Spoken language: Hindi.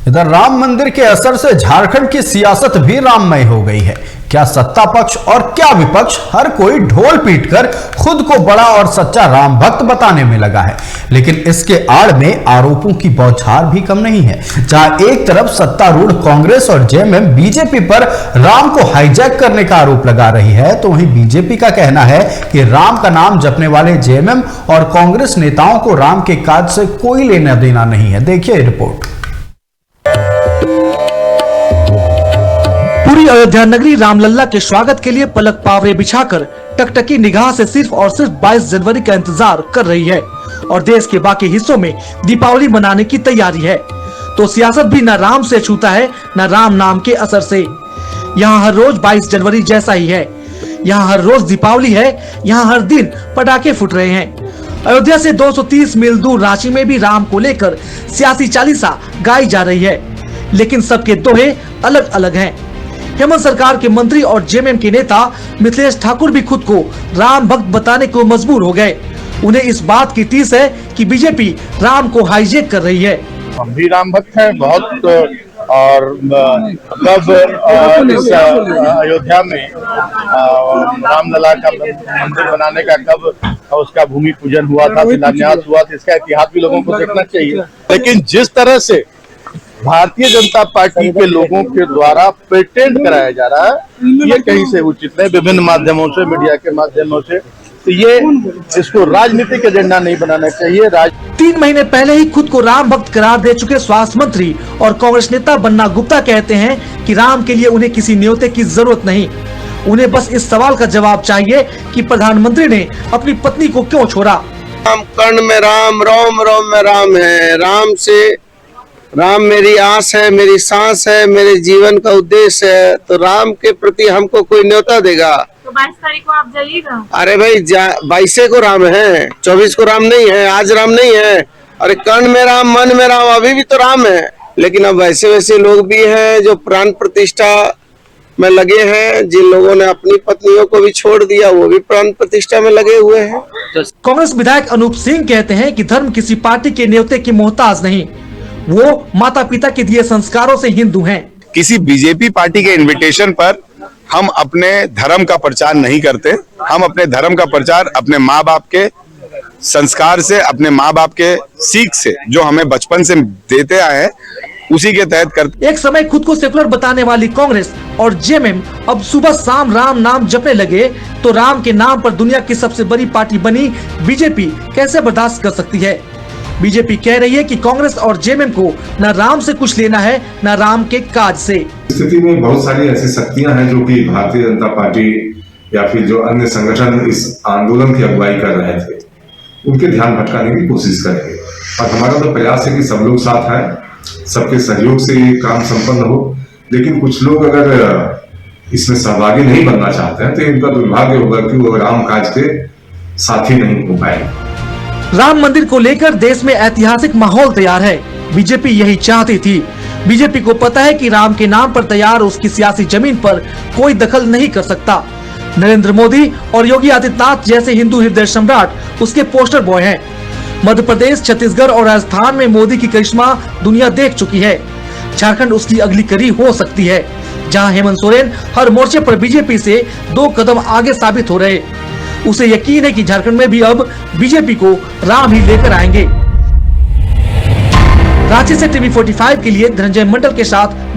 इधर राम मंदिर के असर से झारखंड की सियासत भी राममय हो गई है। क्या सत्ता पक्ष और क्या विपक्ष, हर कोई ढोल पीटकर खुद को बड़ा और सच्चा राम भक्त बताने में लगा है। लेकिन इसके आड़ में आरोपों की बौछार भी कम नहीं है। जहां एक तरफ सत्तारूढ़ कांग्रेस और जेएमएम बीजेपी पर राम को हाईजैक करने का आरोप लगा रही है, तो वहीं बीजेपी का कहना है कि राम का नाम जपने वाले जेएमएम और कांग्रेस नेताओं को राम के काज से कोई लेना देना नहीं है। देखिए रिपोर्ट। पूरी अयोध्या नगरी रामलल्ला के स्वागत के लिए पलक पावरे बिछाकर टकटकी निगाह से सिर्फ और सिर्फ 22 जनवरी का इंतजार कर रही है और देश के बाकी हिस्सों में दीपावली मनाने की तैयारी है। तो सियासत भी न राम से छूता है न राम नाम के असर से। यहाँ हर रोज 22 जनवरी जैसा ही है। यहाँ हर रोज दीपावली है। यहाँ हर दिन पटाखे फूट रहे हैं। अयोध्या से 230 मील दूर रांची में भी राम को लेकर सियासी चालीसा गाई जा रही है, लेकिन सबके दोहे अलग अलग हैं। हेमंत सरकार के मंत्री और जेएमएम के नेता मिथिलेश ठाकुर भी खुद को राम भक्त बताने को मजबूर हो गए। उन्हें इस बात की टीस है कि बीजेपी राम को हाईजैक कर रही है। हम भी राम भक्त हैं बहुत, और कब इस अयोध्या में रामलला का मंदिर बनाने का कब उसका भूमि पूजन हुआ था, शिलान्यास हुआ था, इसका इतिहास भी लोगों को देखना चाहिए। लेकिन जिस तरह से भारतीय जनता पार्टी के लोगों के द्वारा प्रेटेंड कराया जा रहा है, ये कहीं से उचित नहीं। विभिन्न माध्यमों से, मीडिया के माध्यमों से, तो ये इसको राजनीतिक एजेंडा नहीं बनाना चाहिए। 3 महीने पहले ही खुद को राम भक्त करार दे चुके स्वास्थ्य मंत्री और कांग्रेस नेता बन्ना गुप्ता कहते हैं कि राम के लिए उन्हें किसी न्योते की जरूरत नहीं। उन्हें बस इस सवाल का जवाब चाहिए कि प्रधानमंत्री ने अपनी पत्नी को क्यों छोड़ा। राम कर्ण में राम, रोम रोम में राम है। राम से राम मेरी आस है, मेरी सांस है, मेरे जीवन का उद्देश्य है। तो राम के प्रति हमको कोई न्योता देगा तो 22 तारीख को आप जाइएगा। अरे भाई 22 को राम है, 24 को राम नहीं है, आज राम नहीं है। अरे कर्ण में राम, मन में राम, अभी भी तो राम है। लेकिन अब वैसे लोग भी हैं जो प्राण प्रतिष्ठा में लगे हैं। जिन लोगों ने अपनी पत्नियों को भी छोड़ दिया, वो भी प्राण प्रतिष्ठा में लगे हुए हैं। कांग्रेस विधायक अनूप सिंह कहते हैं कि धर्म किसी पार्टी के न्योते की मोहताज नहीं, वो माता पिता के दिए संस्कारों से हिंदू हैं। किसी बीजेपी पार्टी के इनविटेशन पर हम अपने धर्म का प्रचार नहीं करते। हम अपने धर्म का प्रचार अपने माँ बाप के संस्कार से, अपने माँ बाप के सीख से, जो हमें बचपन से देते आए हैं, उसी के तहत करते। एक समय खुद को सेकुलर बताने वाली कांग्रेस और जेएमएम अब सुबह शाम राम नाम जपने लगे, तो राम के नाम पर दुनिया की सबसे बड़ी पार्टी बनी बीजेपी कैसे बर्दाश्त कर सकती है। बीजेपी कह रही है कि कांग्रेस और जेएमएम को न राम से कुछ लेना है न राम के काज से। स्थिति में बहुत सारी ऐसी शक्तियां हैं जो कि भारतीय जनता पार्टी या फिर जो अन्य संगठन इस आंदोलन की अगुवाई कर रहे थे, उनके ध्यान भटकाने की कोशिश करेंगे। और हमारा तो प्रयास है कि सब लोग साथ हैं, सबके सहयोग से ये काम संपन्न हो। लेकिन कुछ लोग अगर इसमें सहभागी नहीं बनना चाहते हैं तो इनका दुर्भाग्य होगा कि वो राम काज के साथी नहीं हो पाएंगे। राम मंदिर को लेकर देश में ऐतिहासिक माहौल तैयार है। बीजेपी यही चाहती थी। बीजेपी को पता है कि राम के नाम पर तैयार उसकी सियासी जमीन पर कोई दखल नहीं कर सकता। नरेंद्र मोदी और योगी आदित्यनाथ जैसे हिंदू हृदय सम्राट उसके पोस्टर बॉय हैं। मध्य प्रदेश, छत्तीसगढ़ और राजस्थान में मोदी की करिश्मा दुनिया देख चुकी है। झारखंड उसकी अगली कड़ी हो सकती है, जहां हेमंत सोरेन हर मोर्चे पर बीजेपी से 2 कदम आगे साबित हो रहे। उसे यकीन है कि झारखंड में भी अब बीजेपी को राम ही लेकर आएंगे। रांची से टीवी 45 के लिए धनंजय मंडल के साथ